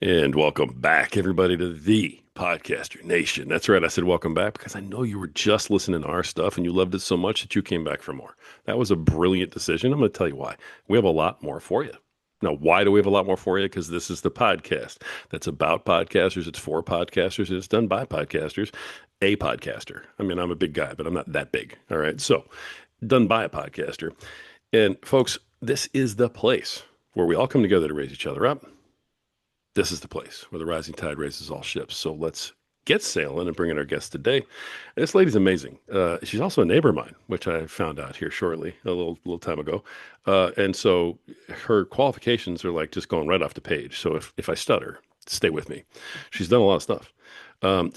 And welcome back, everybody, to the Podcaster Nation. That's right. I said welcome back because I know you were just listening to our stuff and you loved it so much that you came back for more. That was a brilliant decision. I'm going to tell you why. We have a lot more for you. Now, why do we have a lot more for you? Because this is the podcast that's about podcasters. It's for podcasters. And it's done by podcasters. A podcaster. I mean, I'm a big guy, but I'm not that big. All right. So, done by a podcaster. And folks, this is the place where we all come together to raise each other up. This is the place where the rising tide raises all ships. So let's get sailing and bring in our guest today. This lady's amazing. She's also a neighbor of mine, which I found out here shortly, a little time ago. And so her qualifications are like just going right off the page. So if I stutter, stay with me. She's done a lot of stuff.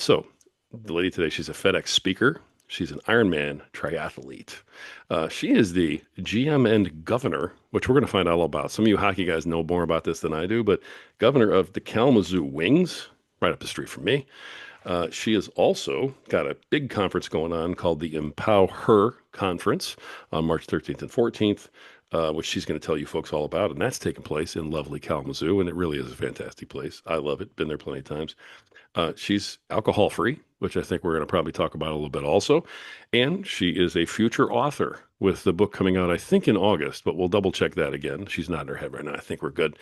So the lady today, she's a FedEx speaker. She's an Ironman triathlete. She is the GM and governor, which we're going to find out all about. Some of you hockey guys know more about this than I do, but governor of the Kalamazoo Wings, right up the street from me. She has also got a big conference going on called the empowHER Conference on March 13th and 14th, which she's going to tell you folks all about. And that's taking place in lovely Kalamazoo, and it really is a fantastic place. I love it. Been there plenty of times. She's alcohol free, which I think we're going to probably talk about a little bit also. And she is a future author with the book coming out, I think, in August, but we'll double check that again. She's nodding her head right now. I think we're good.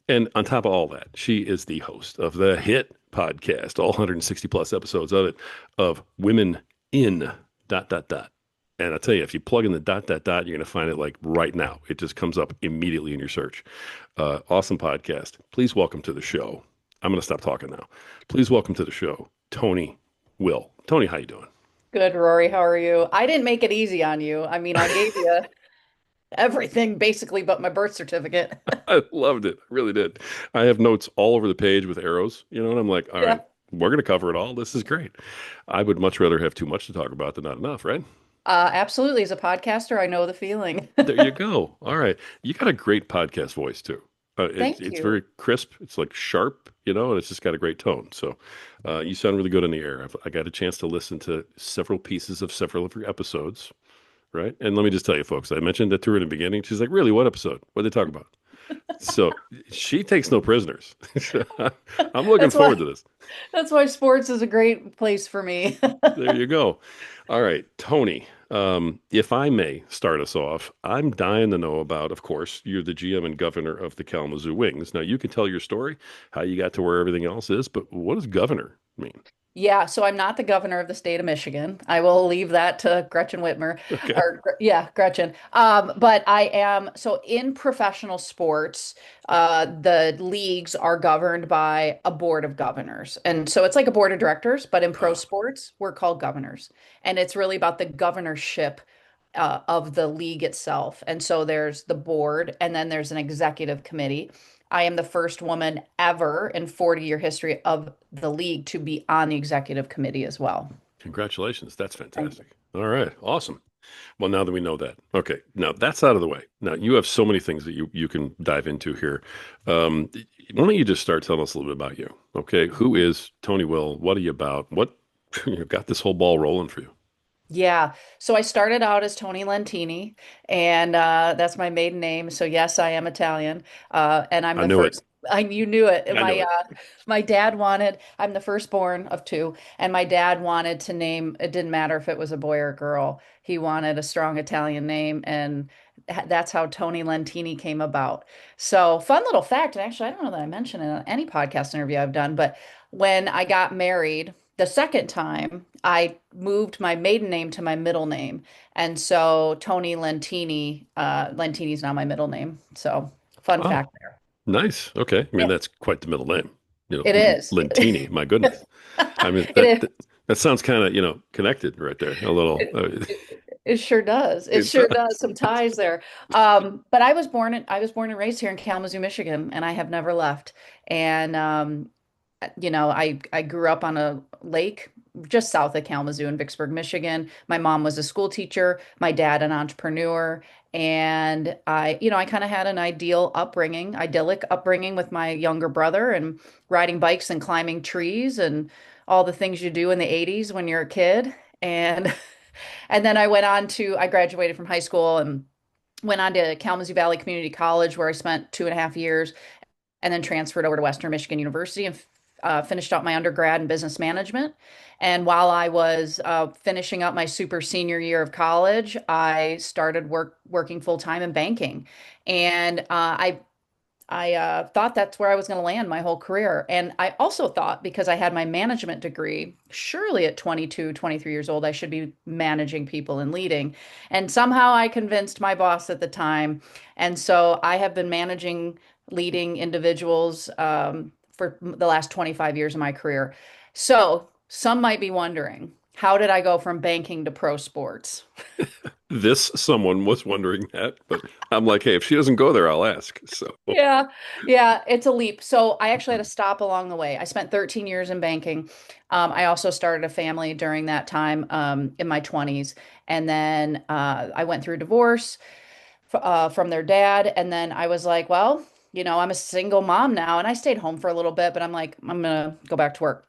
And on top of all that, she is the host of the hit podcast, all 160 plus episodes of it, of Women in ... And I tell you, if you plug in the ... you're going to find it like right now. It just comes up immediately in your search. Awesome podcast. Please welcome to the show. I'm going to stop talking now. Please welcome to the show, Toni Will. Toni, how you doing? Good, Rory. How are you? I didn't make it easy on you. I mean, I gave you everything basically but my birth certificate. I loved it. I really did. I have notes all over the page with arrows, and I'm like, all right, Yeah. we're going to cover it all. This is great. I would much rather have too much to talk about than not enough, right? Absolutely. As a podcaster, I know the feeling. There you go. All right. You got a great podcast voice too. Thank It's you. very crisp. It's like sharp, and it's just got a great tone. So you sound really good in the air. I got a chance to listen to several pieces of several of your episodes, right? And let me just tell you, folks, I mentioned that to her in the beginning. She's like, really, what episode? What did they talk about? So she takes no prisoners. I'm looking That's forward why to this. that's why sports is a great place for me. There you go. All right, Toni, if I may start us off, I'm dying to know about, of course, you're the GM and governor of the Kalamazoo Wings. Now, you can tell your story, how you got to where everything else is, but what does governor mean? Yeah, so I'm not the governor of the state of Michigan. I will leave that to Gretchen Whitmer, Okay. or yeah, Gretchen. But I am so in professional sports, the leagues are governed by a board of governors, and so it's like a board of directors. But in pro Uh, sports, we're called governors, and it's really about the governorship of the league itself. And so there's the board, and then there's an executive committee. I am the first woman ever in 40-year history of the league to be on the executive committee as well. Congratulations. That's Thank you. fantastic. All right. Awesome. Well, now that we know that, okay. Now that's out of the way. Now you have so many things that you can dive into here. Um, why don't you just start telling us a little bit about you? Okay. Who is Toni Will? What are you about? What you got this whole ball rolling for you? Yeah. So I started out as Toni Lentini, and that's my maiden name. So yes, I am Italian, and I'm I the knew it. first. You knew it. I knew it. My dad wanted. I'm the firstborn of two, and my dad wanted to name. It didn't matter if it was a boy or a girl. He wanted a strong Italian name, and that's how Toni Lentini came about. So fun little fact, and actually, I don't know that I mentioned it on any podcast interview I've done, but when I got married the second time, I moved my maiden name to my middle name. And so Toni Lentini, Lentini is now my middle name. So fun Oh, fact there. nice. Okay. I mean, Yeah, that's quite the middle name. it is. Lentini. My goodness. I mean, It that is. that, that sounds kind of, connected right there. A little. It sure does. It It sure does. does. Some ties there. But I was born and raised here in Kalamazoo, Michigan, and I have never left. And I grew up on a lake just south of Kalamazoo in Vicksburg, Michigan. My mom was a school teacher, my dad an entrepreneur, and I kind of had an idyllic upbringing with my younger brother and riding bikes and climbing trees and all the things you do in the 80s when you're a kid. And and then I graduated from high school and went on to Kalamazoo Valley Community College where I spent 2.5 years and then transferred over to Western Michigan University and finished up my undergrad in business management. And while I was finishing up my super senior year of college, I started working full time in banking. And I thought that's where I was going to land my whole career. And I also thought, because I had my management degree, surely at 22, 23 years old, I should be managing people and leading. And somehow I convinced my boss at the time. And so I have been managing, leading individuals for the last 25 years of my career. So some might be wondering, how did I go from banking to pro sports? This someone was wondering that, but I'm like, hey, if she doesn't go there, I'll ask. So, Yeah, yeah, it's a leap. So I actually had to stop along the way. I spent 13 years in banking. I also started a family during that time in my 20s. And then I went through divorce from their dad. And then I was like, well, I'm a single mom now. And I stayed home for a little bit, but I'm like, I'm going to go back to work.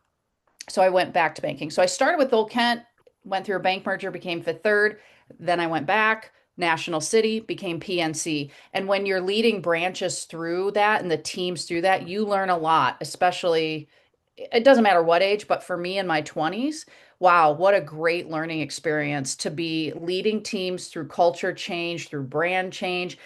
So I went back to banking. So I started with Old Kent, went through a bank merger, became Fifth Third. Then I went back, National City, became PNC. And when you're leading branches through that and the teams through that, you learn a lot, especially it doesn't matter what age, but for me in my 20s, wow, what a great learning experience to be leading teams through culture change, through brand change,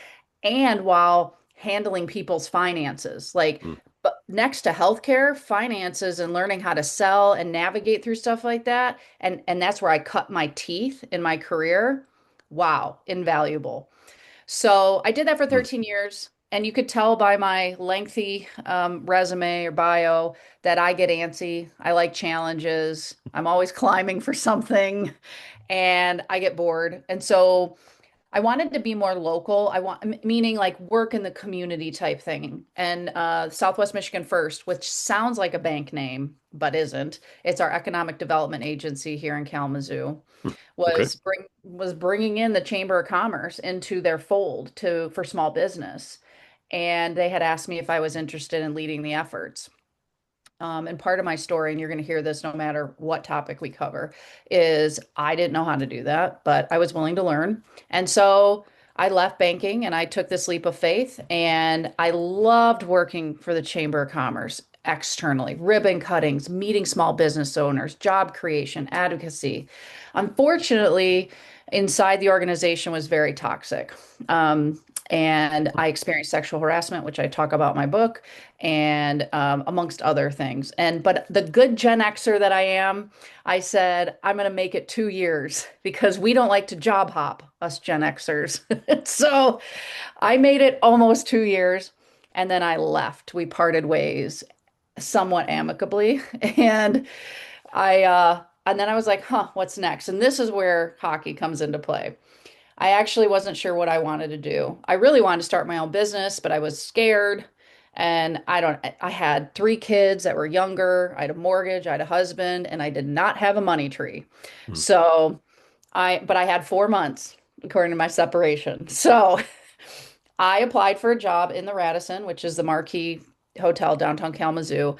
and while handling people's finances. Like, mm, but next to healthcare, finances and learning how to sell and navigate through stuff like that, and that's where I cut my teeth in my career. Wow, invaluable. So I did that for mm. 13 years, and you could tell by my lengthy resume or bio that I get antsy. I like challenges. I'm always climbing for something, and I get bored. And so I wanted to be more local. Meaning like work in the community type thing. And Southwest Michigan First, which sounds like a bank name, but isn't. It's our economic development agency here in Kalamazoo Mm. Okay. was bringing in the Chamber of Commerce into their fold to for small business. And they had asked me if I was interested in leading the efforts. And part of my story, and you're going to hear this no matter what topic we cover, is I didn't know how to do that, but I was willing to learn. And so I left banking and I took this leap of faith. And I loved working for the Chamber of Commerce externally, ribbon cuttings, meeting small business owners, job creation, advocacy. Unfortunately, inside the organization was very toxic. And I experienced sexual harassment, which I talk about in my book, and amongst other things. But the good Gen Xer that I am, I said I'm going to make it 2 years because we don't like to job hop, us Gen Xers. So I made it almost 2 years, and then I left. We parted ways somewhat amicably, and and then I was like, huh, what's next? And this is where hockey comes into play. I actually wasn't sure what I wanted to do. I really wanted to start my own business, but I was scared. And I had 3 kids that were younger. I had a mortgage, I had a husband, and I did not have a money tree. Mm. So but I had 4 months according to my separation. So I applied for a job in the Radisson, which is the marquee hotel downtown Kalamazoo.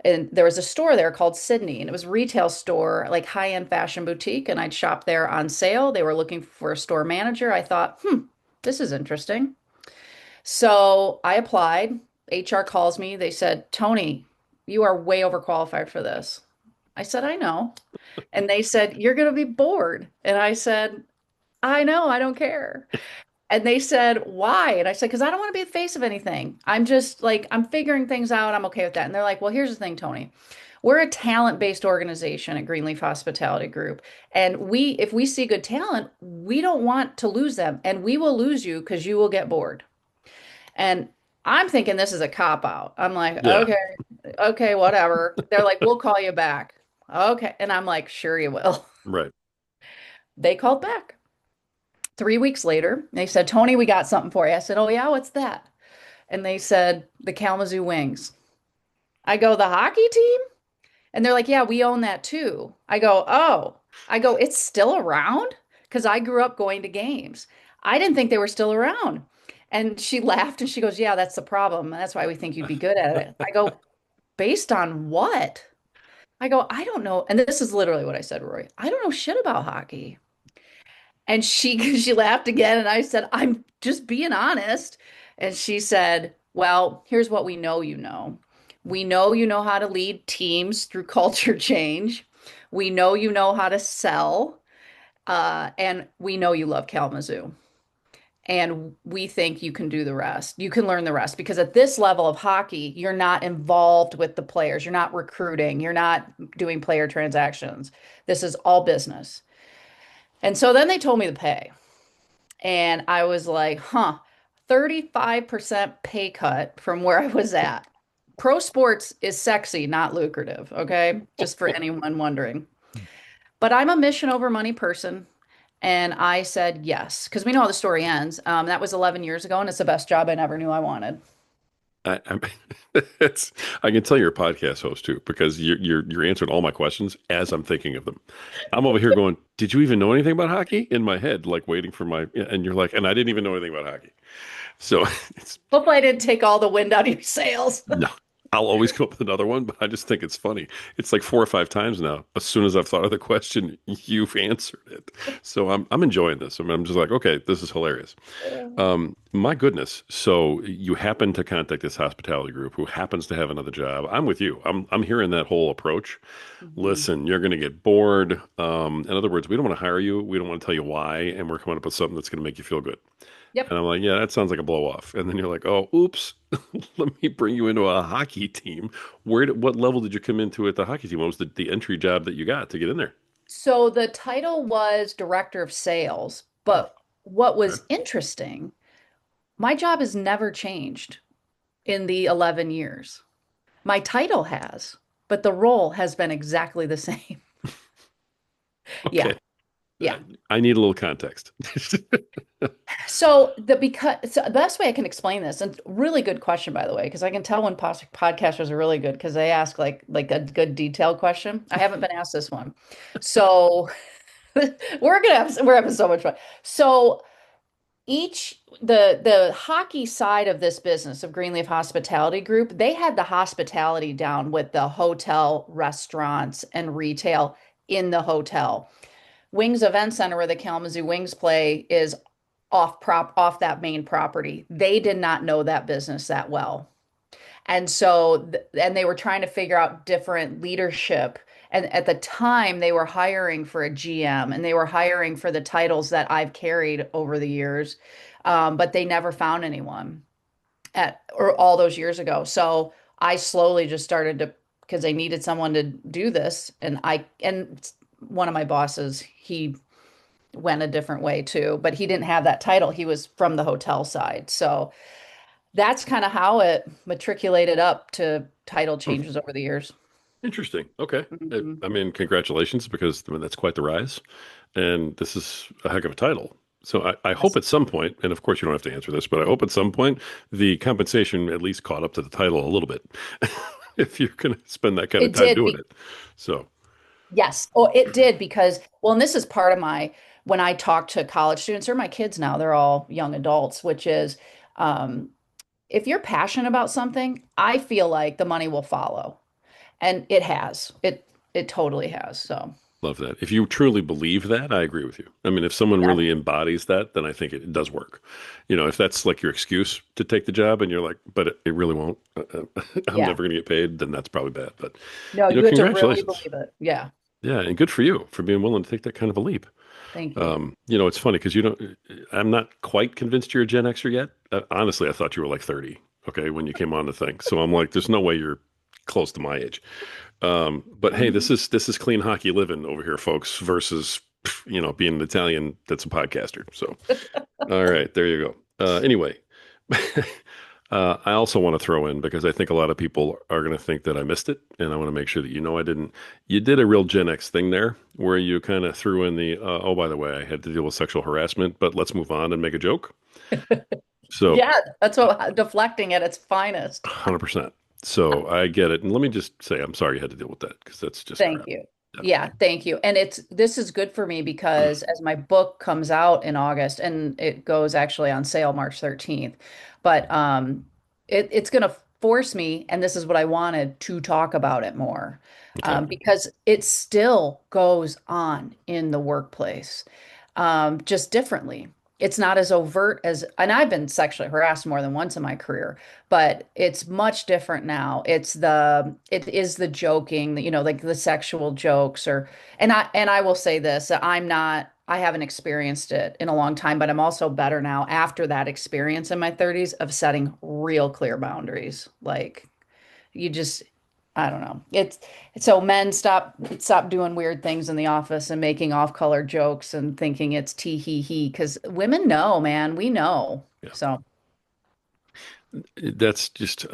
And there was a store there called Sydney, and it was a retail store, like high-end fashion boutique. And I'd shop there on sale. They were looking for a store manager. I thought, this is interesting. So I applied. HR calls me. They said, Toni, you are way overqualified for this. I said, I know. And they said, you're going to be bored. And I said, I know, I don't care. And they said, why? And I said, because I don't want to be the face of anything. I'm just like, I'm figuring things out. I'm okay with that. And they're like, well, here's the thing, Toni. We're a talent-based organization at Greenleaf Hospitality Group. And if we see good talent, we don't want to lose them. And we will lose you because you will get bored. And I'm thinking this is a cop out. I'm like, Yeah. okay, whatever. They're like, we'll call you back. Okay. And I'm like, sure you will. Right. They called back. 3 weeks later, they said, Toni, we got something for you. I said, oh, yeah, what's that? And they said, the Kalamazoo Wings. I go, the hockey team? And they're like, yeah, we own that too. I go, oh, it's still around? Because I grew up going to games. I didn't think they were still around. And she laughed and she goes, yeah, that's the problem. That's why we think you'd be good at it. I go, based on what? I go, I don't know. And this is literally what I said, Roy. I don't know shit about hockey. And she she laughed again and I said, I'm just being honest. And she said, Well, here's what we know you know. We know you know how to lead teams through culture change. We know you know how to sell, and we know you love Kalamazoo. And we think you can do the rest. You can learn the rest because at this level of hockey, you're not involved with the players. You're not recruiting. You're not doing player transactions. This is all business. And so then they told me the pay. And I was like, huh, 35% pay cut from where I was at. Pro sports is sexy, not lucrative. Okay. Just for anyone wondering. But I'm a mission over money person. And I said yes, because we know how the story ends. That was 11 years ago, and it's the best job I never knew I wanted. I'm it's I can tell you're a podcast host too because you're answering all my questions as I'm thinking of them. I'm over here going, "Did you even know anything about hockey?" In my head, like waiting for my, and you're like, and I didn't even know anything about hockey. So it's Hopefully, I didn't take all the wind out of your sails. no. I'll always come up with another one, but I just think it's funny. It's like 4 or 5 times now. As soon as I've thought of the question, you've answered it. So I'm enjoying this. I mean, I'm just like, okay, this is hilarious. My goodness. So you happen to contact this hospitality group who happens to have another job. I'm with you. I'm hearing that whole approach. Mhm. Listen, you're going to get bored. In other words, we don't want to hire you. We don't want to tell you why, and we're coming up with something that's going to make you feel good. Yep. And I'm like, yeah, that sounds like a blow off. And then you're like, oh, oops, let me bring you into a hockey team. What level did you come into at the hockey team? What was the entry job that you got to get in there? So the title was director of sales, Oh, but what okay. was interesting, my job has never changed in the 11 years. My title has, but the role has been exactly the same. Yeah. Okay. Yeah. Uh, I need a little context. So the best way I can explain this, and really good question by the way, because I can tell when podcasters are really good because they ask like a good detailed question. I haven't been asked this one, so we're having so much fun. So the hockey side of this business of Greenleaf Hospitality Group, they had the hospitality down with the hotel, restaurants, and retail in the hotel. Wings Event Center, where the Kalamazoo Wings play, is off that main property. They did not know that business that well. And they were trying to figure out different leadership. And at the time, they were hiring for a GM and they were hiring for the titles that I've carried over the years. But they never found anyone or all those years ago. So I slowly just started to, because they needed someone to do this. And one of my bosses, he went a different way too, but he didn't have that title. He was from the hotel side. So that's kind of how it matriculated up to title Oh, changes over the years. interesting. Okay. Mhm. I mean, congratulations, because I mean, that's quite the rise. And this is a heck of a title. So I hope Yes, at some point, and of course you don't have to answer this, but I hope at some point the compensation at least caught up to the title a little bit. If you're going to spend that kind of it time did. doing it. So, Yes. Oh, it did because, well, and this is part of when I talk to college students or my kids now, they're all young adults, which is, um, if you're passionate about something, I feel like the money will follow. And it has. It totally has. So, love that. If you truly believe that, I agree with you. I mean, if someone yeah. really embodies that, then I think it does work. If that's like your excuse to take the job and you're like, but it really won't, I'm Yeah. never going to get paid, then that's probably bad. But, No, you have to really congratulations. believe it. Yeah. Yeah. And good for you for being willing to take that kind of a leap. Thank you. It's funny because I'm not quite convinced you're a Gen Xer yet. Honestly, I thought you were like 30, okay, when you came on the thing. So I'm like, there's no way you're close to my age. But hey, Mhm. this is clean hockey living over here, folks, versus being an Italian that's a podcaster. So, all right, there you go. Anyway, I also want to throw in because I think a lot of people are going to think that I missed it, and I want to make sure that I didn't. You did a real Gen X thing there, where you kind of threw in the oh, by the way, I had to deal with sexual harassment, but let's move on and make a joke. So, Yeah, that's what deflecting at its finest. 100%. So I get it, and let me just say I'm sorry you had to deal with that because that's just Thank crap. you. Yeah, thank you. And this is good for me because as my book comes out in August and it goes actually on sale March 13th, but it's going to force me, and this is what I wanted, to talk about it more, Okay. because it still goes on in the workplace, just differently. it's not as overt as, and I've been sexually harassed more than once in my career, but it's much different now. It is the joking, like the sexual jokes and I will say this, that I haven't experienced it in a long time, but I'm also better now after that experience in my 30s of setting real clear boundaries. Like you just, I don't know. It's so men stop doing weird things in the office and making off-color jokes and thinking it's tee hee hee because women know, man, we know. Yeah. So That's just,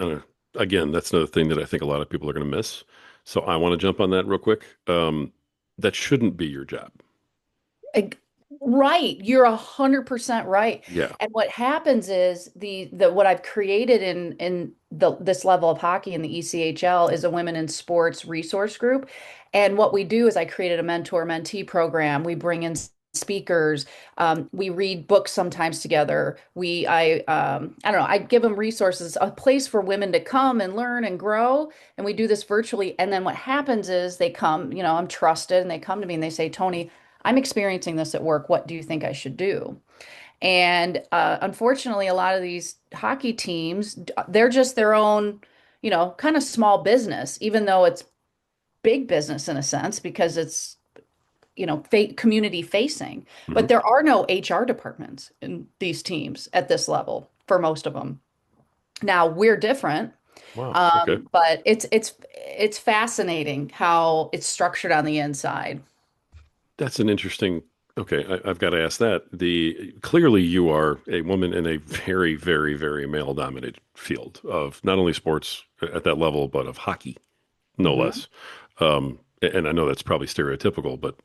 again, that's another thing that I think a lot of people are going to miss. So I want to jump on that real quick. That shouldn't be your job. Eg- right, you're 100% right. Yeah. And what happens is the what I've created in this level of hockey in the ECHL is a women in sports resource group. And what we do is I created a mentor-mentee program. We bring in speakers. We read books sometimes together. I don't know. I give them resources, a place for women to come and learn and grow. And we do this virtually. And then what happens is they come. I'm trusted, and they come to me and they say, Toni, I'm experiencing this at work. What do you think I should do? And unfortunately, a lot of these hockey teams, they're just their own, kind of small business, even though it's big business in a sense because it's, community facing. Hmm. But there are no HR departments in these teams at this level for most of them. Now we're different, Wow. Okay. but it's fascinating how it's structured on the inside. That's an interesting. Okay, I've got to ask that. The clearly you are a woman in a very, very, very male-dominated field of not only sports at that level, but of hockey, no Mhm. less. And I know that's probably stereotypical, but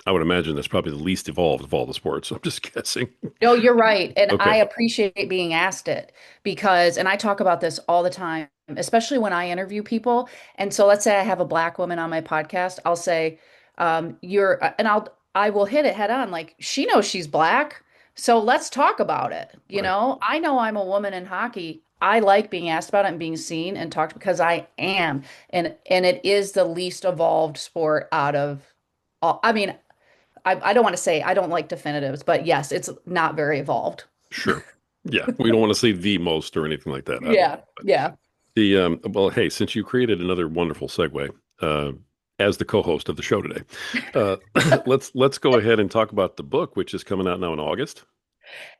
I would imagine that's probably the least evolved of all the sports. I'm just guessing. No, you're right. And I Okay. appreciate being asked it because, and I talk about this all the time, especially when I interview people. And so let's say I have a black woman on my podcast, I'll say, I will hit it head on. Like, she knows she's black. So let's talk about it. Right. I know I'm a woman in hockey. I like being asked about it and being seen and talked because I am. And it is the least evolved sport out of all. I mean, I don't want to say I don't like definitives, but yes, it's not very evolved. Sure. Yeah. We don't want to say the most or anything like that, obviously. Yeah, yeah. Well, hey, since you created another wonderful segue, uh, as the co-host of the show today, uh, let's go ahead and talk about the book, which is coming out now in August.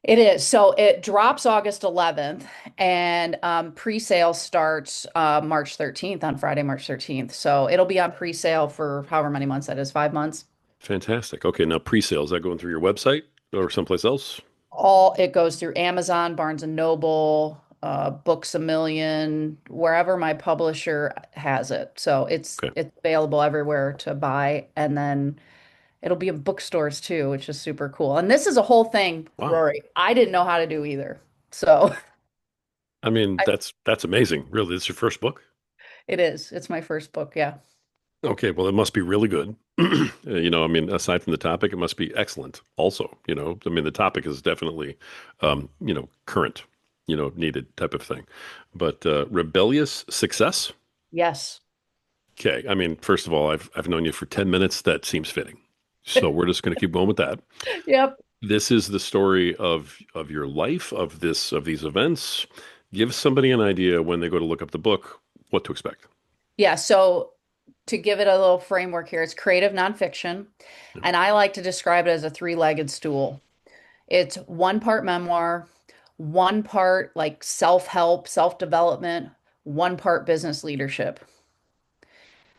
It is. So it drops August 11th, and pre-sale starts March 13th on Friday, March 13th. So it'll be on pre-sale for however many months that is, 5 months. Fantastic. Okay, now pre-sales, is that going through your website or someplace else? All it goes through Amazon, Barnes and Noble, Books a Million, wherever my publisher has it. So it's Okay. it's available everywhere to buy, and then it'll be in bookstores too, which is super cool. And this is a whole thing, Wow. Rory. I didn't know how to do either. So I mean, I, that's amazing. Really, it's your first book? it is. It's my first book. Yeah. Okay, well, it must be really good. I mean, aside from the topic, it must be excellent also, I mean, the topic is definitely, current, needed type of thing. But Rebellious Success? Yes. Okay, I mean, first of all, I've known you for 10 minutes. That seems fitting. So we're just going to keep going with that. Yep. This is the story of your life, of these events. Give somebody an idea when they go to look up the book, what to expect. Yeah. So to give it a little framework here, it's creative nonfiction. And I like to describe it as a three-legged stool. It's one part memoir, one part like self-help, self-development, one part business leadership.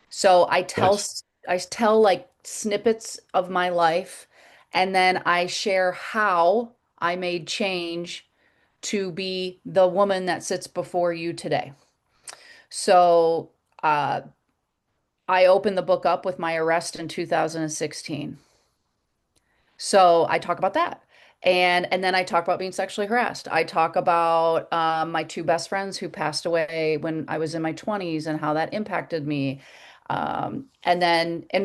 So Nice. I tell like snippets of my life, and then I share how I made change to be the woman that sits before you today. So uh, I opened the book up with my arrest in 2016. So I talk about that. And then I talk about being sexually harassed. I talk about my two best friends who passed away when I was in my 20s and how that impacted me. And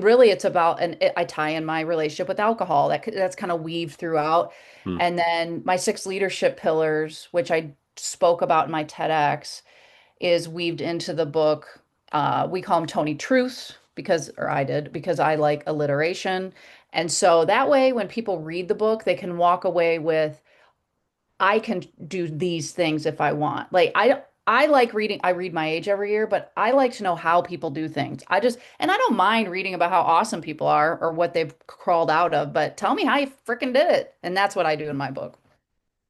really it's about, I tie in my relationship with alcohol. That's kind of weaved throughout. Hmm. And then my six leadership pillars, which I spoke about in my TEDx, is weaved into the book. We call them Tony Truths because, or I did, because I like alliteration. And so that way, when people read the book, they can walk away with, I can do these things if I want. Like I like reading, I read my age every year, but I like to know how people do things. And I don't mind reading about how awesome people are or what they've crawled out of, but tell me how you freaking did it. And that's what I do in my book.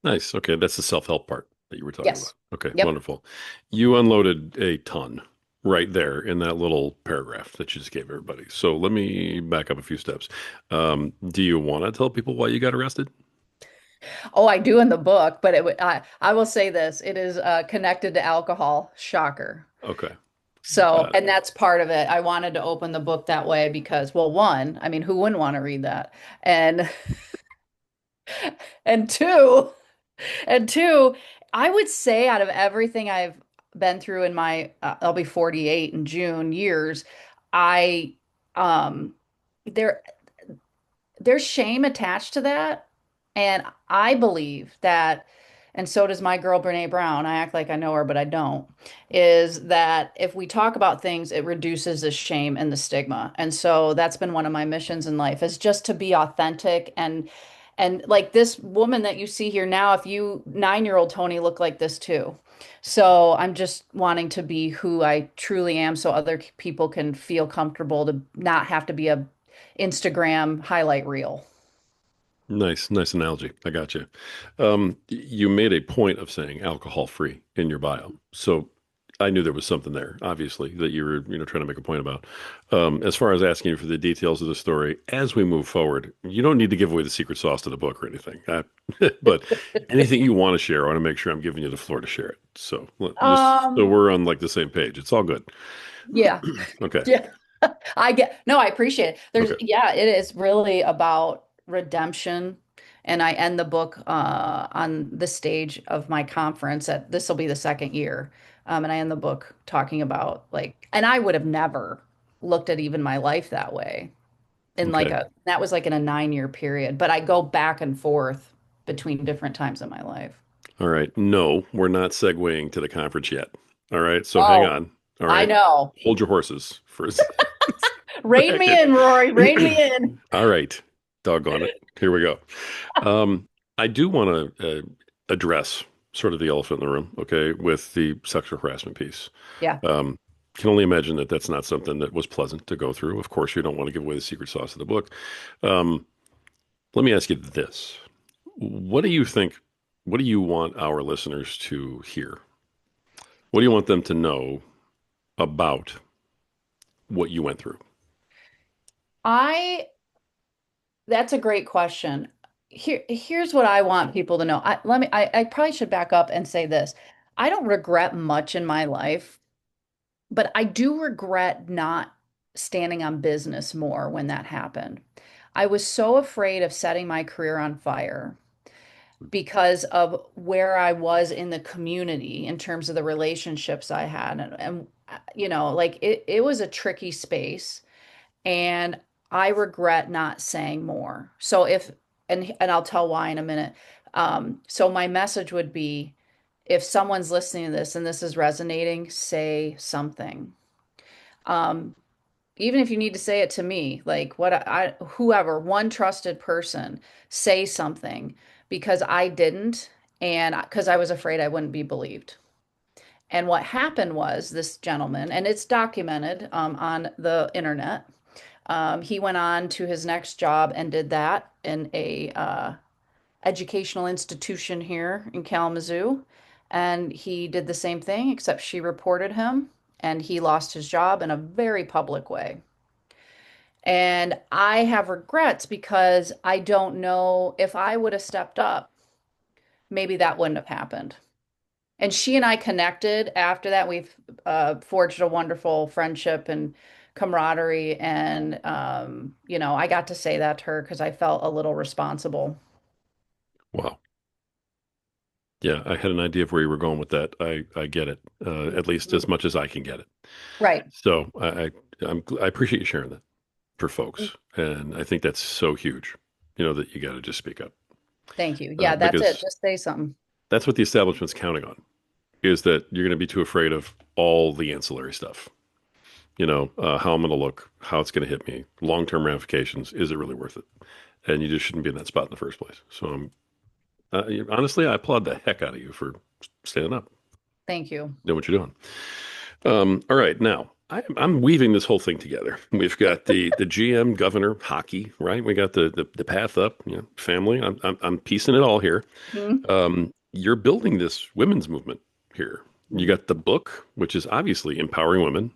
Nice. Okay, that's the self-help part that you were talking about. Yes. Okay, Yep. wonderful. You unloaded a ton right there in that little paragraph that you just gave everybody. So let me back up a few steps. Do you want to tell people why you got arrested? Oh, I do in the book, but I will say this, it is connected to alcohol. Shocker. Okay. So, Uh, and that's part of it. I wanted to open the book that way because, well, one, I mean, who wouldn't want to read that? And and two, and two, I would say out of everything I've been through in my I'll be 48 in June years, I um there there's shame attached to that. And I believe that, and so does my girl Brene Brown. I act like I know her, but I don't. Is that if we talk about things, it reduces the shame and the stigma. And so that's been one of my missions in life is just to be authentic and like this woman that you see here now, if you 9-year-old Tony looked like this too. So I'm just wanting to be who I truly am so other people can feel comfortable to not have to be a Instagram highlight reel. nice, nice analogy. I got you. You made a point of saying alcohol free in your bio. So I knew there was something there, obviously, that you were, trying to make a point about. As far as asking you for the details of the story, as we move forward, you don't need to give away the secret sauce to the book or anything. But anything you want to share, I want to make sure I'm giving you the floor to share it. So just so Um, we're on like the same page. It's all good. yeah. Okay. Yeah. No, I appreciate it. Okay. Yeah, it is really about redemption. And I end the book on the stage of my conference at this will be the second year. And I end the book talking about like, and I would have never looked at even my life that way Okay. that was like in a 9-year period, but I go back and forth between different times in my life. All right. No, we're not segueing to the conference yet. All right. So hang Oh, on. All I right. know. Hold your horses for a Rein me second. in, Rory. Rein me in. All right. Doggone it. Here we go. Um, I do want to address sort of the elephant in the room, okay, with the sexual harassment piece. Yeah. Um, can only imagine that that's not something that was pleasant to go through. Of course, you don't want to give away the secret sauce of the book. Um, let me ask you this. What do you think? What do you want our listeners to hear? What do you want them to know about what you went through? I That's a great question. Here's what I want people to know. I probably should back up and say this. I don't regret much in my life, but I do regret not standing on business more when that happened. I was so afraid of setting my career on fire because of where I was in the community in terms of the relationships I had. Like it was a tricky space. And I regret not saying more. And I'll tell why in a minute. So my message would be, if someone's listening to this and this is resonating, say something. Um, Even if you need to say it to me, like whoever, one trusted person, say something because I didn't, and because I was afraid I wouldn't be believed. And what happened was this gentleman, and it's documented on the internet. He went on to his next job and did that in a educational institution here in Kalamazoo. And he did the same thing, except she reported him and he lost his job in a very public way. And I have regrets because I don't know if I would have stepped up, maybe that wouldn't have happened. And she and I connected after that. We've forged a wonderful friendship and camaraderie. And, I got to say that to her because I felt a little responsible. Wow. Yeah, I had an idea of where you were going with that. I get it, at least as much as I can get it. Right. So I appreciate you sharing that for folks, and I think that's so huge. That you got to just speak up Thank you. Yeah, that's it. because Just say something. that's what the establishment's counting on is that you're going to be too afraid of all the ancillary stuff. how I'm going to look, how it's going to hit me, long-term ramifications. Is it really worth it? And you just shouldn't be in that spot in the first place. So honestly, I applaud the heck out of you for standing up, Thank you. doing what you're doing. All right, now I'm weaving this whole thing together. We've got the GM, governor, hockey, right? We got the path up, family. I'm piecing it all here. Mhm. You're building this women's movement here. You got the book, which is obviously empowering women,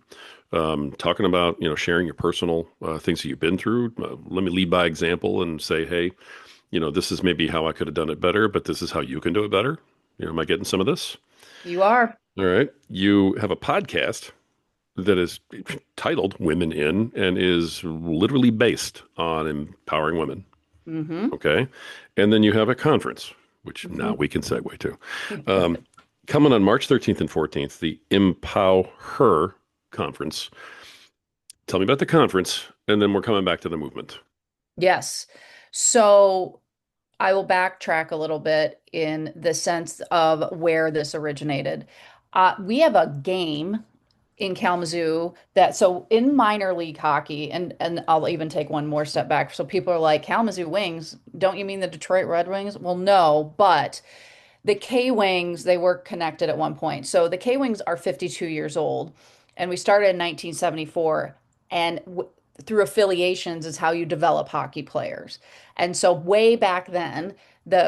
talking about sharing your personal things that you've been through. Let me lead by example and say, hey, this is maybe how I could have done it better, but this is how you can do it better. Am I getting some of this? You are. All right. You have a podcast that is titled Women In and is literally based on empowering women. Hmm. Okay. And then you have a conference, which now Hmm. we can segue to. Um, Coming on March 13th and 14th, the empowHER conference. Tell me about the conference, and then we're coming back to the movement. Yes. So I will backtrack a little bit in the sense of where this originated. We have a game in Kalamazoo that so in minor league hockey, and I'll even take one more step back. So people are like, Kalamazoo Wings, don't you mean the Detroit Red Wings? Well, no, but the K Wings, they were connected at one point. So the K Wings are 52 years old, and we started in 1974. And through affiliations is how you develop hockey players. And so way back then,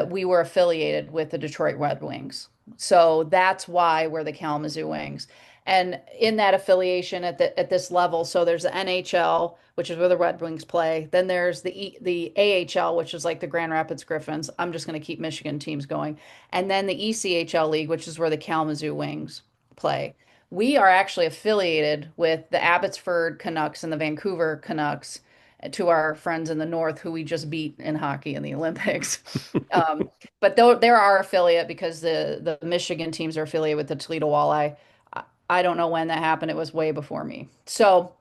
we were affiliated with the Detroit Red Wings. So that's why we're the Kalamazoo Wings. And in that affiliation at this level, so there's the NHL, which is where the Red Wings play. Then there's the AHL, which is like the Grand Rapids Griffins. I'm just going to keep Michigan teams going. And then the ECHL League, which is where the Kalamazoo Wings play. We are actually affiliated with the Abbotsford Canucks and the Vancouver Canucks, to our friends in the North who we just beat in hockey in the Olympics. But though they're our affiliate because the Michigan teams are affiliated with the Toledo Walleye. I don't know when that happened. It was way before me. So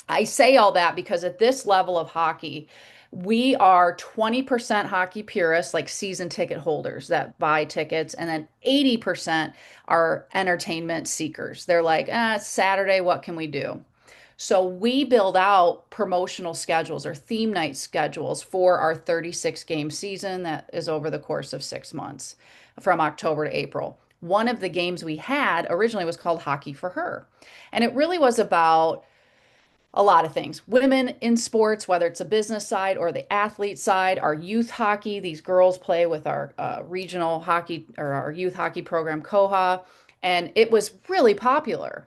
I say all that because at this level of hockey, we are 20% hockey purists, like season ticket holders that buy tickets, and then 80% are entertainment seekers. They're like, it's Saturday, what can we do? So we build out promotional schedules or theme night schedules for our 36 game season that is over the course of 6 months from October to April. One of the games we had originally was called Hockey for Her. And it really was about a lot of things. Women in sports, whether it's a business side or the athlete side, our youth hockey, these girls play with our regional hockey or our youth hockey program, Koha, and it was really popular.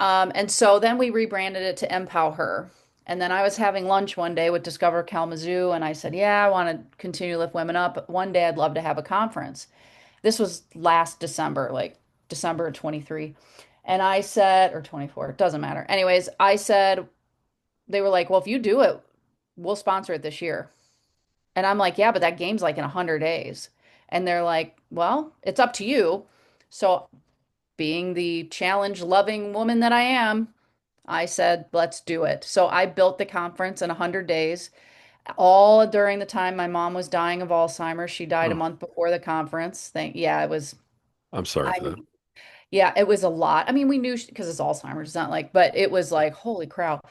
And so then we rebranded it to empowHER. And then I was having lunch one day with Discover Kalamazoo, and I said, yeah, I want to continue to lift women up, but one day I'd love to have a conference. This was last December, like December of 23. And I said, or 24, it doesn't matter. Anyways, I said, they were like, well, if you do it, we'll sponsor it this year. And I'm like, yeah, but that game's like in 100 days. And they're like, well, it's up to you. So, being the challenge loving woman that I am, I said, let's do it. So, I built the conference in 100 days, all during the time my mom was dying of Alzheimer's. She died a Oh, month before the conference. Yeah, it was, I'm sorry I for that. mean, yeah, it was a lot. I mean, we knew because it's Alzheimer's, it's not like, but it was like, holy crap.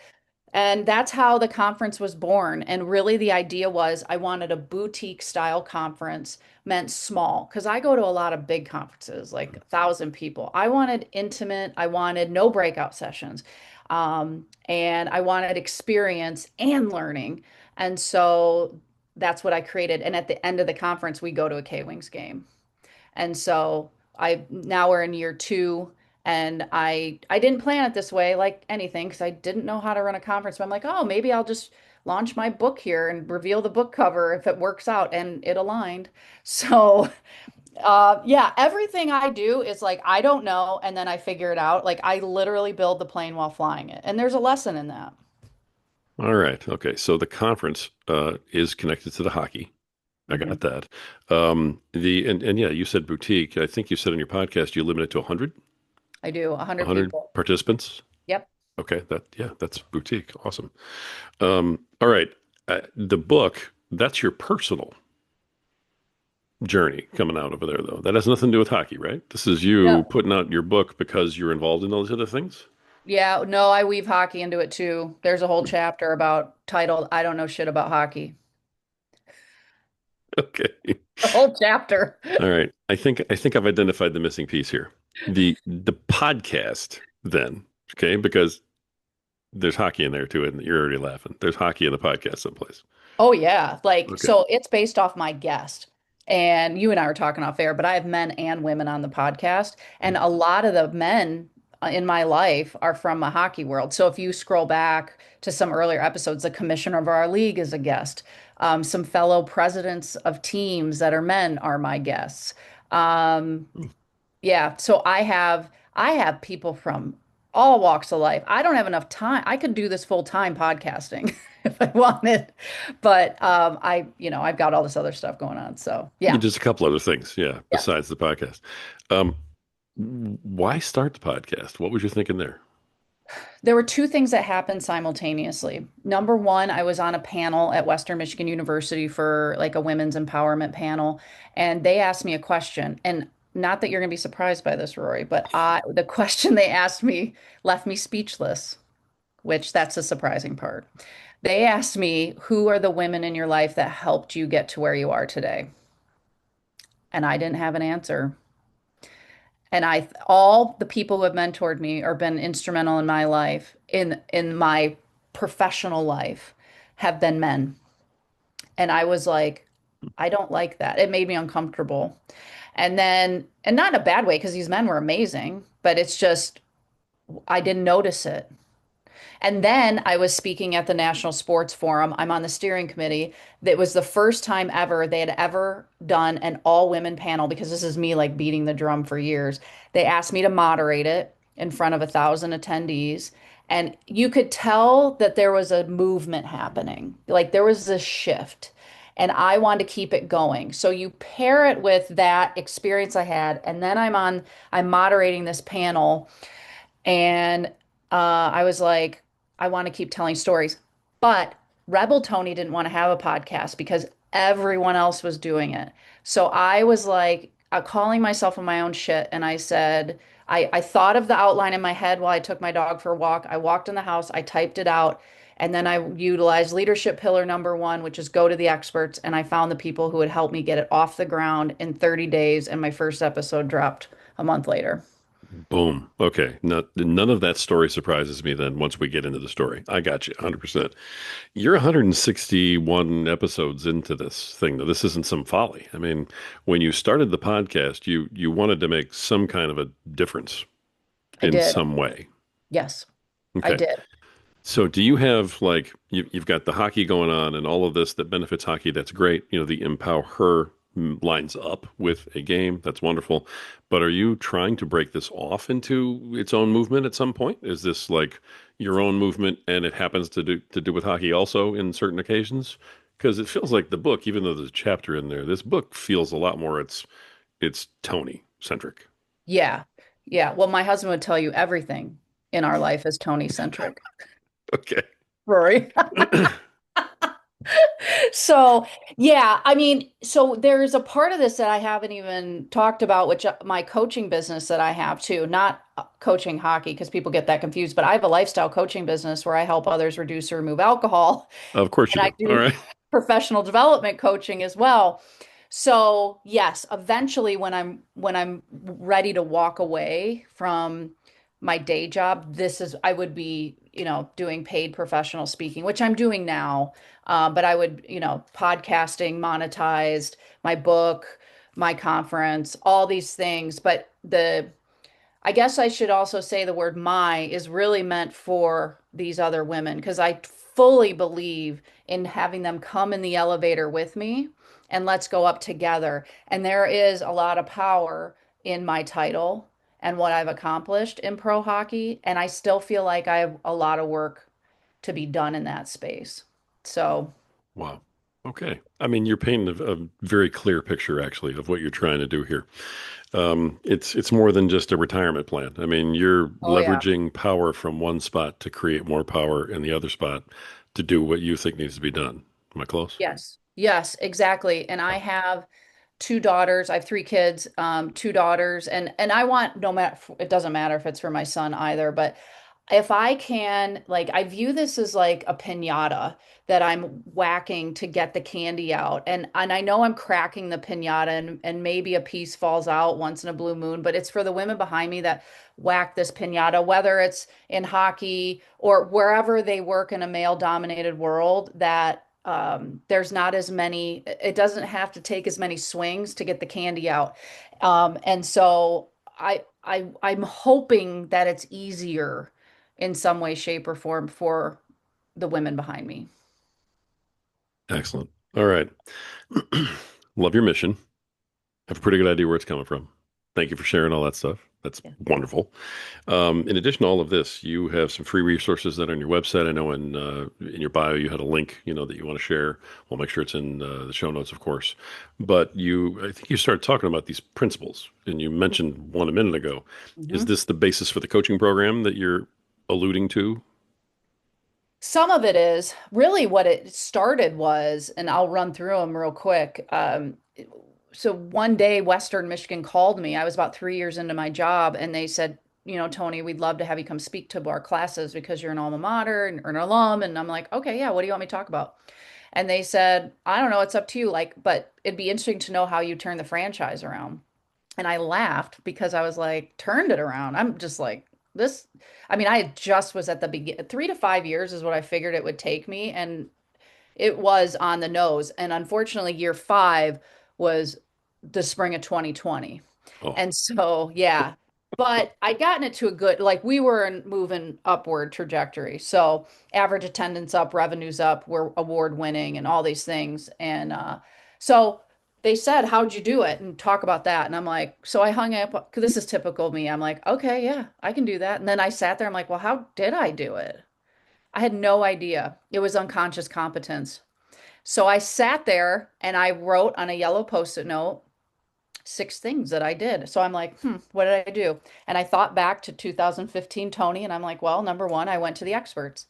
And that's how the conference was born. And really, the idea was I wanted a boutique style conference, meant small, because I go to a lot of big conferences, like 1,000 people. I wanted intimate, I wanted no breakout sessions, and I wanted experience and learning. And so that's what I created. And at the end of the conference, we go to a K Wings game. And so I now we're in year two, and I didn't plan it this way like anything because I didn't know how to run a conference. But I'm like, oh, maybe I'll just launch my book here and reveal the book cover if it works out, and it aligned. So yeah, everything I do is like I don't know, and then I figure it out. Like I literally build the plane while flying it, and there's a lesson in that. All right. Okay. So the conference is connected to the hockey. I Hmm. got that. And yeah, you said boutique. I think you said in your podcast you limit it to 100, I do 100 100 people. participants. Yep. Okay. That's boutique. Awesome. All right. The book, that's your personal journey coming out over there, though. That has nothing to do with hockey, right? This is you No. putting out your book because you're involved in those other things. Yeah, no, I weave hockey into it too. There's a whole chapter about titled I don't know shit about hockey. Okay. A whole chapter. All right. I think I've identified the missing piece here. The podcast then, okay, because there's hockey in there too, and you're already laughing. There's hockey in the podcast someplace. Oh yeah, like Okay. so it's based off my guest. And you and I were talking off air, but I have men and women on the podcast, and a lot of the men in my life are from a hockey world. So if you scroll back to some earlier episodes, the commissioner of our league is a guest. Some fellow presidents of teams that are men are my guests. Um, yeah, so I have people from all walks of life. I don't have enough time. I could do this full time podcasting if I wanted, but I've got all this other stuff going on. So yeah, Just a couple other things, yeah, yeah. besides the podcast. Um, why start the podcast? What was you thinking there? There were two things that happened simultaneously. Number one, I was on a panel at Western Michigan University for like a women's empowerment panel, and they asked me a question. And not that you're going to be surprised by this, Rory, but the question they asked me left me speechless, which that's the surprising part. They asked me, who are the women in your life that helped you get to where you are today? And I didn't have an answer. And all the people who have mentored me or been instrumental in my life, in my professional life, have been men. And I was like, I don't like that. It made me uncomfortable. And not in a bad way, because these men were amazing, but it's just, I didn't notice it. And then I was speaking at the National Sports Forum. I'm on the steering committee. That was the first time ever they had ever done an all women panel because this is me like beating the drum for years. They asked me to moderate it in front of 1,000 attendees. And you could tell that there was a movement happening. Like there was this shift. And I wanted to keep it going. So you pair it with that experience I had, and then I'm moderating this panel and I was like, I want to keep telling stories. But Rebel Tony didn't want to have a podcast because everyone else was doing it. So I was like, calling myself on my own shit. And I said, I thought of the outline in my head while I took my dog for a walk. I walked in the house, I typed it out. And then I utilized leadership pillar number one, which is go to the experts. And I found the people who would help me get it off the ground in 30 days. And my first episode dropped a month later. Boom. Okay. None of that story surprises me then once we get into the story. I got you 100%. You're 161 episodes into this thing, though. This isn't some folly. I mean, when you started the podcast, you wanted to make some kind of a difference I in did. some way. Yes, I Okay. did. So do you have like you've got the hockey going on and all of this that benefits hockey? That's great. You know, the empowHER lines up with a game. That's wonderful. But are you trying to break this off into its own movement at some point? Is this like your own movement and it happens to do with hockey also in certain occasions? Because it feels like the book, even though there's a chapter in there, this book feels a lot more it's Tony centric. Yeah. Yeah. Well, my husband would tell you everything in our life is Tony centric. Okay. Rory. So, yeah, I mean, so there's a part of this that I haven't even talked about, which my coaching business that I have too, not coaching hockey because people get that confused, but I have a lifestyle coaching business where I help others reduce or remove alcohol, Of course you and I do. All do right. professional development coaching as well. So, yes, eventually when I'm ready to walk away from my day job, I would be, doing paid professional speaking, which I'm doing now. But I would, podcasting, monetized, my book, my conference, all these things. But I guess I should also say the word my is really meant for these other women because I fully believe in having them come in the elevator with me and let's go up together. And there is a lot of power in my title and what I've accomplished in pro hockey. And I still feel like I have a lot of work to be done in that space. So, Wow. Okay. I mean, you're painting a very clear picture, actually, of what you're trying to do here. It's more than just a retirement plan. I mean, you're oh, yeah. leveraging power from one spot to create more power in the other spot to do what you think needs to be done. Am I close? Yes. Yes, exactly. And I Wow. have two daughters. I have three kids, two daughters, and I want no matter it doesn't matter if it's for my son either, but if I can, like, I view this as like a piñata that I'm whacking to get the candy out. And I know I'm cracking the piñata and maybe a piece falls out once in a blue moon, but it's for the women behind me that whack this piñata, whether it's in hockey or wherever they work in a male-dominated world, that there's not as many, it doesn't have to take as many swings to get the candy out. And so I'm hoping that it's easier in some way, shape, or form for the women behind me. Excellent. All right. Love your mission. Have a pretty good idea where it's coming from. Thank you for sharing all that stuff. That's Yeah. wonderful. In addition to all of this, you have some free resources that are on your website. I know in your bio you had a link, that you want to share. We'll make sure it's in the show notes, of course. But I think you started talking about these principles, and you mentioned one a minute ago. Is Mhm. this the basis for the coaching program that you're alluding to? Some of it is really what it started was, and I'll run through them real quick. So one day, Western Michigan called me. I was about 3 years into my job, and they said, Tony, we'd love to have you come speak to our classes because you're an alma mater and you're an alum. And I'm like, okay, yeah, what do you want me to talk about? And they said, I don't know, it's up to you. Like, but it'd be interesting to know how you turn the franchise around. And I laughed because I was like, turned it around. I'm just like, this. I mean, I just was at the begin 3 to 5 years is what I figured it would take me. And it was on the nose. And unfortunately, year five was the spring of 2020. Oh, And so, yeah. But I'd gotten it to a good, like we were in moving upward trajectory. So average attendance up, revenues up, we're award winning and all these things. And so they said, how'd you do it? And talk about that. And I'm like, so I hung up, because this is typical of me. I'm like, okay, yeah, I can do that. And then I sat there, I'm like, well, how did I do it? I had no idea. It was unconscious competence. So I sat there and I wrote on a yellow post-it note 6 things that I did. So I'm like, what did I do? And I thought back to 2015 Tony, and I'm like, well, number one, I went to the experts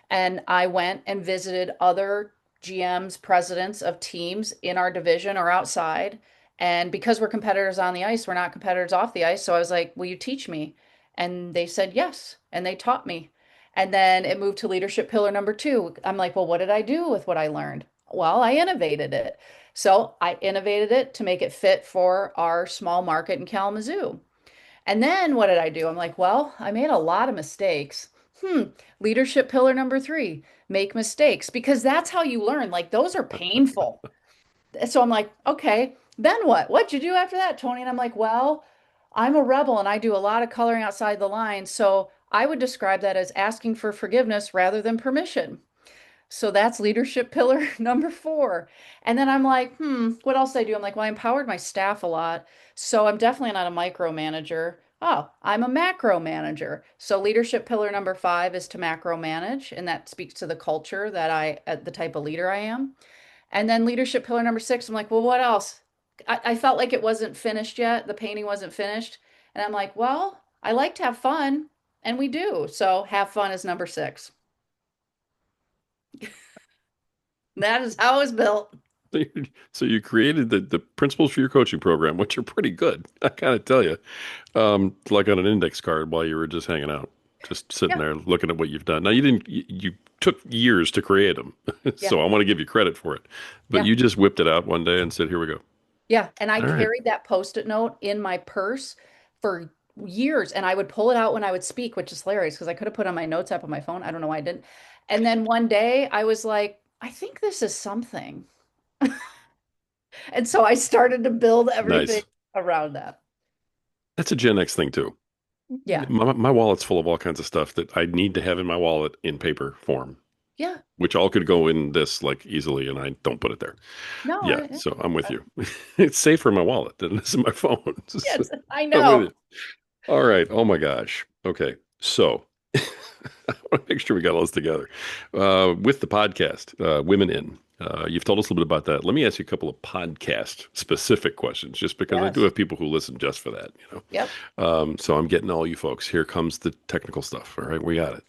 and I went and visited other GMs, presidents of teams in our division or outside. And because we're competitors on the ice, we're not competitors off the ice. So I was like, will you teach me? And they said yes. And they taught me. And then it moved to leadership pillar number two. I'm like, well, what did I do with what I learned? Well, I innovated it. So I innovated it to make it fit for our small market in Kalamazoo. And then what did I do? I'm like, well, I made a lot of mistakes. Hmm, leadership pillar number three, make mistakes, because that's how you learn. Like those are painful. So I'm like, okay, then what? What'd you do after that, Tony? And I'm like, well, I'm a rebel and I do a lot of coloring outside the lines. So I would describe that as asking for forgiveness rather than permission. So that's leadership pillar number four. And then I'm like, what else did I do? I'm like, well, I empowered my staff a lot. So I'm definitely not a micromanager. Oh, I'm a macro manager. So leadership pillar number five is to macro manage. And that speaks to the culture that the type of leader I am. And then leadership pillar number six, I'm like, well, what else? I felt like it wasn't finished yet. The painting wasn't finished. And I'm like, well, I like to have fun. And we do. So have fun is number six. That is how it's built. so you created the principles for your coaching program, which are pretty good. I gotta tell you, like on an index card while you were just hanging out, just sitting Yeah. there looking at what you've done. Now you didn't, you took years to create them, Yeah. so I want to give you credit for it. But Yeah. you just whipped it out one day and said, "Here we go." Yeah. And I All right, carried that post-it note in my purse for years. And I would pull it out when I would speak, which is hilarious because I could have put on my notes app on my phone. I don't know why I didn't. And then one day I was like, I think this is something. And so I started to build everything nice. around that. That's a Gen X thing too. Yeah. My wallet's full of all kinds of stuff that I need to have in my wallet in paper form, Yeah. which all could go in this like easily, and I don't put it there. No, Yeah, so I'm with you. It's safer in my wallet than it is in my phone. So yes, I I'm with know. you. All right. Oh my gosh. Okay. So I want to make sure we got all this together. With the podcast, Women In, you've told us a little bit about that. Let me ask you a couple of podcast specific questions, just because I do Yes. have people who listen just for that. Yep. So I'm getting all you folks. Here comes the technical stuff. All right. We got it.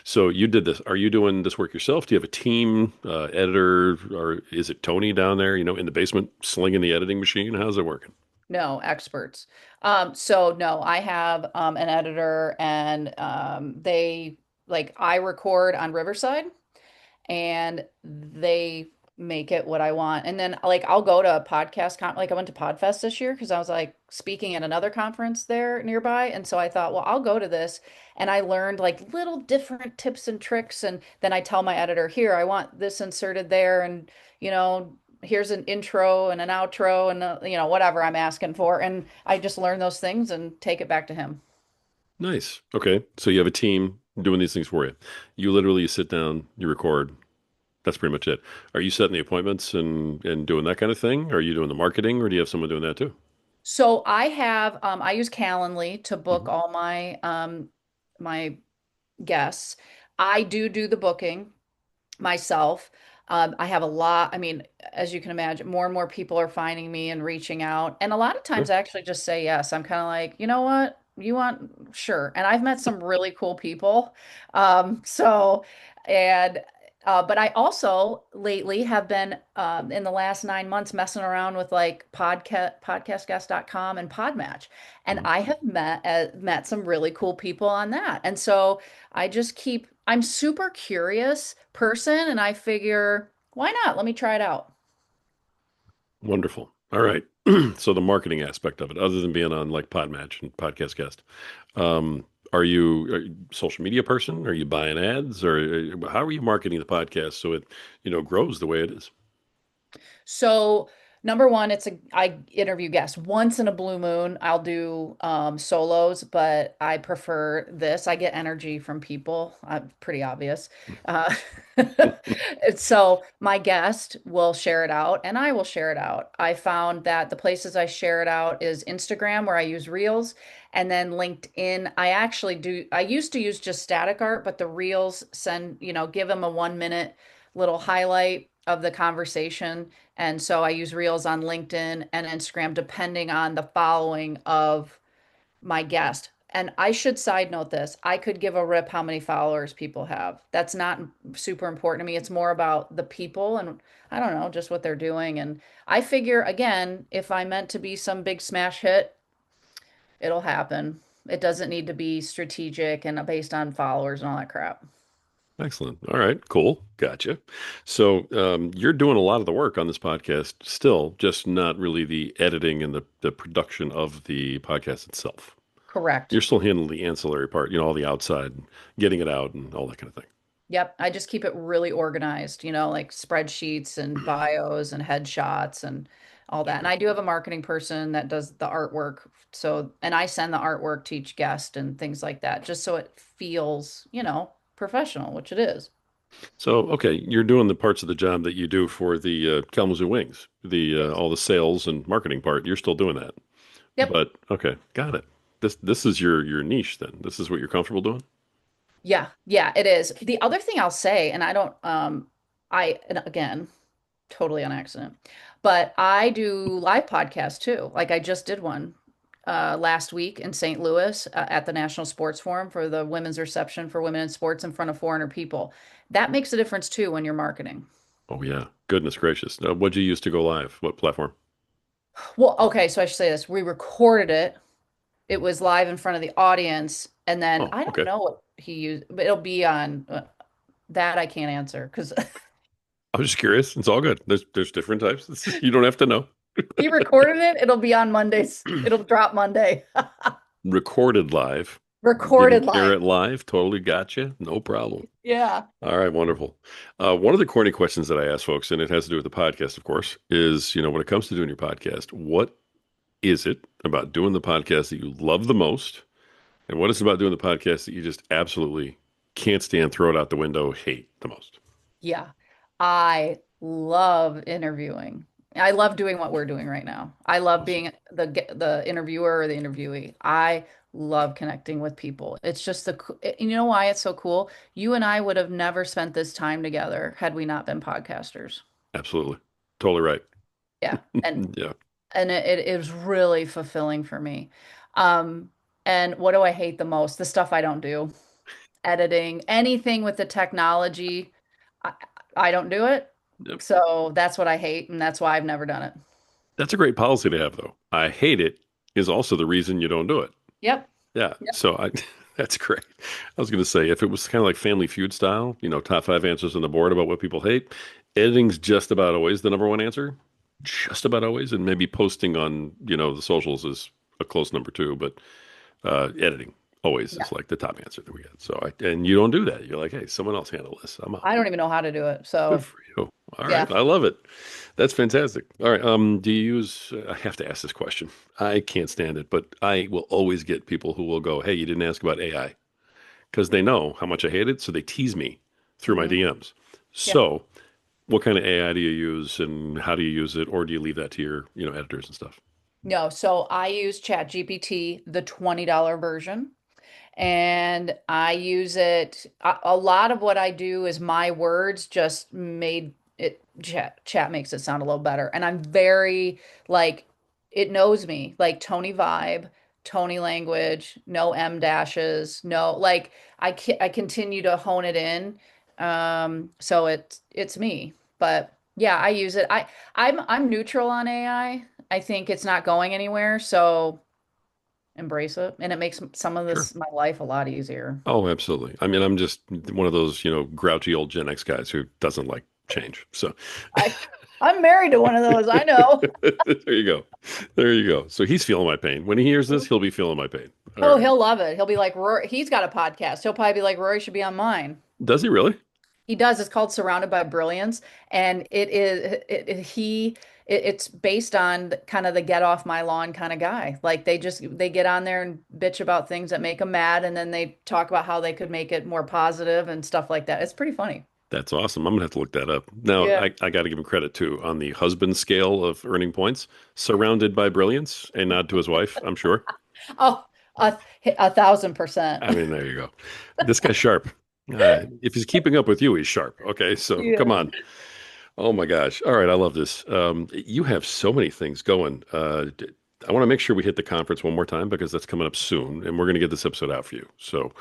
So you did this. Are you doing this work yourself? Do you have a team, editor, or is it Tony down there, in the basement slinging the editing machine? How's it working? No, experts. So no, I have an editor and they like I record on Riverside and they make it what I want. And then like I'll go to a podcast like I went to Podfest this year because I was like speaking at another conference there nearby. And so I thought, well, I'll go to this. And I learned like little different tips and tricks. And then I tell my editor, here, I want this inserted there. And, you know, here's an intro and an outro and, whatever I'm asking for. And I just learn those things and take it back to him. Nice. Okay. So you have a team doing these things for you. You literally sit down, you record. That's pretty much it. Are you setting the appointments and doing that kind of thing? Are you doing the marketing, or do you have someone doing that too? So I use Calendly to book Hmm. all my guests. I do the booking myself. I have a lot, I mean, as you can imagine, more and more people are finding me and reaching out. And a lot of times Sure. I actually just say yes. I'm kind of like, you know what? You want, sure. And I've met some really cool people. So, and, but I also lately have been in the last 9 months messing around with like podcastguest.com and Podmatch. And Mhm. I have met some really cool people on that. And so I'm super curious person and I figure, why not? Let me try it out. Wonderful. All right. So the marketing aspect of it, other than being on like Podmatch and Podcast Guest, um, are you a social media person? Are you buying ads, or how are you marketing the podcast so it, grows the way it is? So, number one, I interview guests once in a blue moon. I'll do solos, but I prefer this. I get energy from people. Pretty obvious. Uh, so my guest will share it out, and I will share it out. I found that the places I share it out is Instagram, where I use Reels, and then LinkedIn. I actually do. I used to use just static art, but the Reels give them a 1 minute little highlight of the conversation, and so I use Reels on LinkedIn and Instagram depending on the following of my guest. And I should side note this. I could give a rip how many followers people have. That's not super important to me. It's more about the people and I don't know, just what they're doing. And I figure, again, if I meant to be some big smash hit, it'll happen. It doesn't need to be strategic and based on followers and all that crap. Excellent. All right, cool. Gotcha. So you're doing a lot of the work on this podcast still, just not really the editing and the production of the podcast itself. Correct. You're still handling the ancillary part, all the outside, getting it out and all that kind of thing. Yep, I just keep it really organized, like spreadsheets and bios and headshots and all that. And Sure. I do have a marketing person that does the artwork. So, and I send the artwork to each guest and things like that, just so it feels, professional, which it is. So, okay, you're doing the parts of the job that you do for the Kalamazoo Wings, the all the sales and marketing part. You're still doing that, Yep. but okay, got it. This is your niche then. This is what you're comfortable doing. Yeah. Yeah, it is. The other thing I'll say, and I don't, and again, totally on accident. But I do live podcasts too. Like I just did one last week in St. Louis at the National Sports Forum for the women's reception for women in sports in front of 400 people. That makes a difference too when you're marketing. Oh yeah, goodness gracious. What'd you use to go live? What platform? Well, okay, so I should say this. We recorded it. It was live in front of the audience, and then Oh, I don't okay. know what he used, but it'll be on that I can't answer because I was just curious. It's all good. There's different types. You don't have to know. he recorded it. It'll be on Mondays. It'll drop Monday. Recorded live. Recorded Didn't air live. it live. Totally gotcha. No problem. Yeah. All right, wonderful. One of the corny questions that I ask folks, and it has to do with the podcast, of course, is, when it comes to doing your podcast, what is it about doing the podcast that you love the most? And what is it about doing the podcast that you just absolutely can't stand, throw it out the window, hate the most? Yeah. I love interviewing. I love doing what we're doing right now. I love Awesome. being the interviewer or the interviewee. I love connecting with people. It's just you know why it's so cool? You and I would have never spent this time together had we not been podcasters. Absolutely. Totally right. Yeah. Yeah. And it is really fulfilling for me. Um, and what do I hate the most? The stuff I don't do. Editing, anything with the technology. I, I don't do it. Yep. So that's what I hate, and that's why I've never done it. That's a great policy to have, though. I hate it is also the reason you don't do it. Yep. Yeah. Yep. So that's great. I was going to say, if it was kind of like Family Feud style, top five answers on the board about what people hate, editing's just about always the number one answer. Just about always. And maybe posting on, the socials is a close number two, but editing always Yeah. is like the top answer that we get. And you don't do that. You're like, hey, someone else handle this. I'm out. I don't even know how to do it. Good So, for you. All yeah. right. I love it. That's fantastic. All right. Do you use, I have to ask this question. I can't stand it, but I will always get people who will go, hey, you didn't ask about AI because they know how much I hate it. So they tease me through my Hmm. DMs. Yeah. So what kind of AI do you use and how do you use it? Or do you leave that to your, editors and stuff? No, so I use ChatGPT, the $20 version. And I use it. A lot of what I do is my words just made it chat makes it sound a little better. And I'm very like it knows me, like Tony vibe, Tony language, no M dashes, no like I continue to hone it in. So it's me. But yeah, I use it. I'm neutral on AI. I think it's not going anywhere, so embrace it, and it makes some of Sure. this my life a lot easier. Oh, absolutely. I mean, I'm just one of those, grouchy old Gen X guys who doesn't like change. So I I'm married to one of those. I know. there you go. There you go. So he's feeling my pain. When he hears this, he'll be feeling my pain. All Oh, right. he'll love it. He'll be like, Rory, he's got a podcast. He'll probably be like, Rory should be on mine. Does he really? He does. It's called Surrounded by Brilliance, and it's based on kind of the get off my lawn kind of guy. Like they get on there and bitch about things that make them mad, and then they talk about how they could make it more positive and stuff like that. It's pretty funny. That's awesome. I'm gonna have to look that up. Now, Yeah. I got to give him credit too on the husband scale of earning points, surrounded by brilliance, a nod to his wife, I'm sure. Oh, a thousand I percent. mean, there you go. This guy's sharp. If he's keeping up with you, he's sharp. Okay, so come Yeah. on. Oh my gosh. All right, I love this. You have so many things going. I want to make sure we hit the conference one more time because that's coming up soon, and we're going to get this episode out for you. So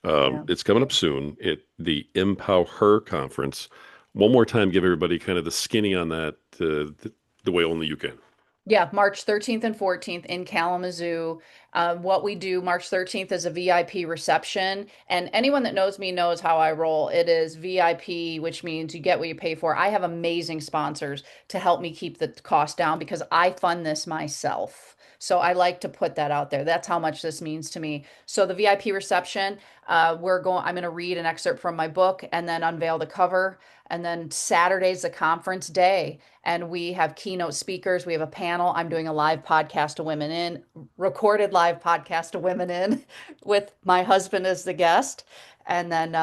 Yeah. it's coming up soon. The empowHER conference. One more time, give everybody kind of the skinny on that, the way only you can. Yeah, March 13th and 14th in Kalamazoo. What we do March 13th is a VIP reception. And anyone that knows me knows how I roll. It is VIP, which means you get what you pay for. I have amazing sponsors to help me keep the cost down because I fund this myself. So I like to put that out there. That's how much this means to me. So the VIP reception, I'm going to read an excerpt from my book and then unveil the cover. And then Saturday's the conference day and we have keynote speakers. We have a panel. I'm doing a live podcast to Women In, recorded live podcast to Women In with my husband as the guest. And then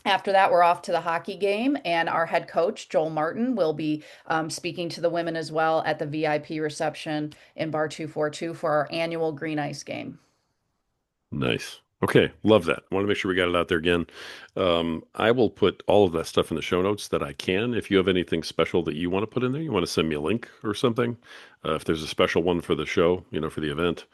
after that, we're off to the hockey game, and our head coach, Joel Martin, will be speaking to the women as well at the VIP reception in Bar 242 for our annual Green Ice game. Nice. Okay, love that. I want to make sure we got it out there again. I will put all of that stuff in the show notes that I can. If you have anything special that you want to put in there, you want to send me a link or something. If there's a special one for the show, for the event,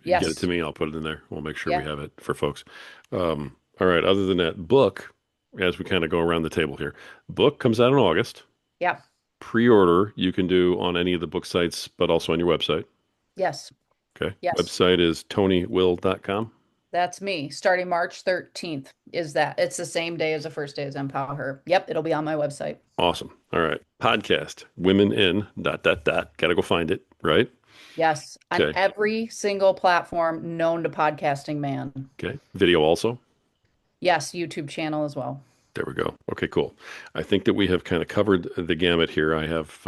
get it to Yes. me. I'll put it in there. We'll make sure we Yeah. have it for folks. All right. Other than that, book, as we kind of go around the table here, book comes out in August. Yeah. Pre-order you can do on any of the book sites, but also on your website. Yes. Okay. Yes. Website is toniwill.com. That's me. Starting March 13th is that. It's the same day as the first day as empoWHER. Yep. It'll be on my website. Awesome. All right. Podcast, women in dot dot dot. Got to go find it, right? Yes. On Okay. every single platform known to podcasting man. Okay. Video also. Yes. YouTube channel as well. There we go. Okay, cool. I think that we have kind of covered the gamut here. I have,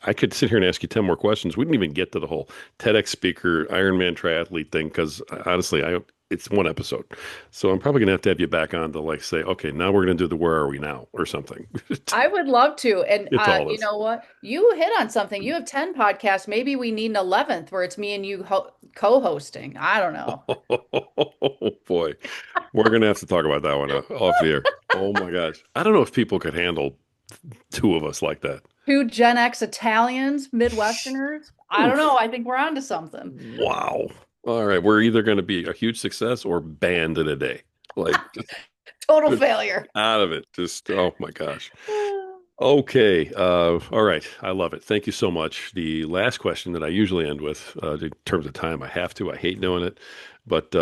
I could sit here and ask you 10 more questions. We didn't even get to the whole TEDx speaker, Ironman triathlete thing because honestly, it's one episode. So I'm probably going to have you back on to like say, okay, now we're going to do the where are we now or something. I would love to. And It's all you this. know what? You hit on something. You have 10 podcasts. Maybe we need an 11th where it's me and you co-hosting. I don't know. Oh boy. We're going to have to talk about that one off the air. Oh my gosh. I don't know if people could handle two of us like that. Two Gen X Italians, Midwesterners. I don't Oof. know. I think we're onto something. Wow. All right. We're either going to be a huge success or banned in a day. Like, Total failure. out of it. Just, oh my gosh. Okay. All right. I love it. Thank you so much. The last question that I usually end with, in terms of time, I have to. I hate doing it, but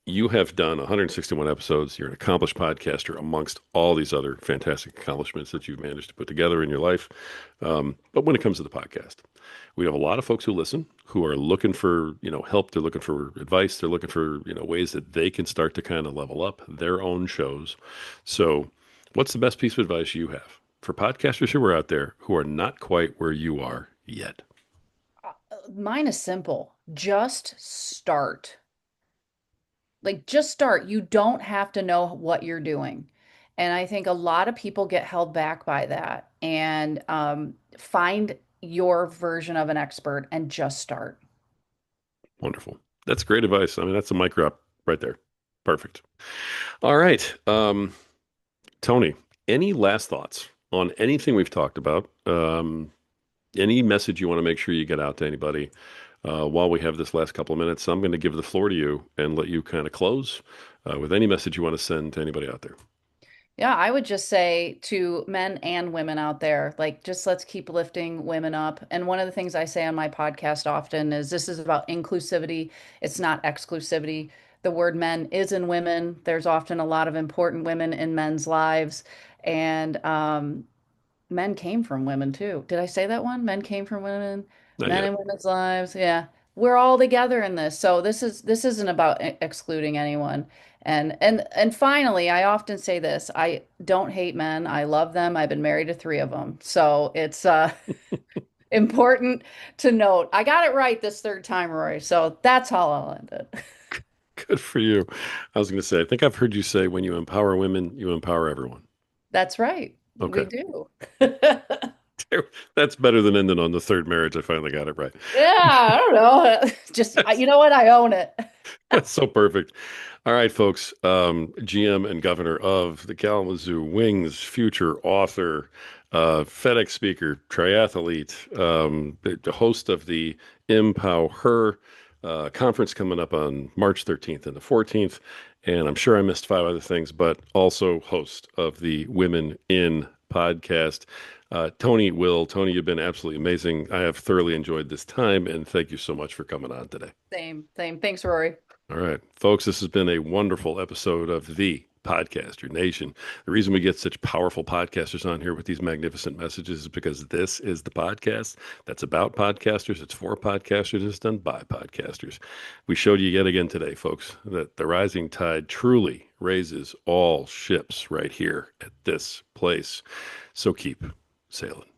you have done 161 episodes. You're an accomplished podcaster amongst all these other fantastic accomplishments that you've managed to put together in your life. But when it comes to the podcast, we have a lot of folks who listen who are looking for, help. They're looking for advice. They're looking for, ways that they can start to kind of level up their own shows. So, what's the best piece of advice you have for podcasters who are out there who are not quite where you are yet? Mine is simple. Just start. Like, just start. You don't have to know what you're doing. And I think a lot of people get held back by that. And find your version of an expert and just start. Wonderful. That's great advice. I mean, that's a mic drop right there. Perfect. All right. Toni, any last thoughts on anything we've talked about? Any message you want to make sure you get out to anybody while we have this last couple of minutes? I'm going to give the floor to you and let you kind of close with any message you want to send to anybody out there. Yeah, I would just say to men and women out there, like, just let's keep lifting women up. And one of the things I say on my podcast often is this is about inclusivity, it's not exclusivity. The word men is in women. There's often a lot of important women in men's lives. And men came from women too. Did I say that one? Men came from women, Not men yet. in women's lives. Yeah. We're all together in this. So this isn't about excluding anyone. And finally, I often say this. I don't hate men. I love them. I've been married to three of them. So it's important to note. I got it right this third time, Rory. So that's how I'll end it. Good for you. I was going to say, I think I've heard you say when you empower women, you empower everyone. That's right. We Okay. do. That's better than ending on the third marriage. I finally got it right. Yeah, I don't know. Just That's, you know what? I own it. that's so perfect. All right, folks. GM and governor of the Kalamazoo Wings, future author, FedEx speaker, triathlete, the host of the empowHER conference coming up on March 13th and the 14th. And I'm sure I missed five other things, but also host of the Women in podcast. Toni Will. Toni, you've been absolutely amazing. I have thoroughly enjoyed this time, and thank you so much for coming on today. Same, same. Thanks, Rory. All right, folks, this has been a wonderful episode of the Podcaster Nation. The reason we get such powerful podcasters on here with these magnificent messages is because this is the podcast that's about podcasters. It's for podcasters. It's done by podcasters. We showed you yet again today, folks, that the rising tide truly raises all ships right here at this place. So keep sailing.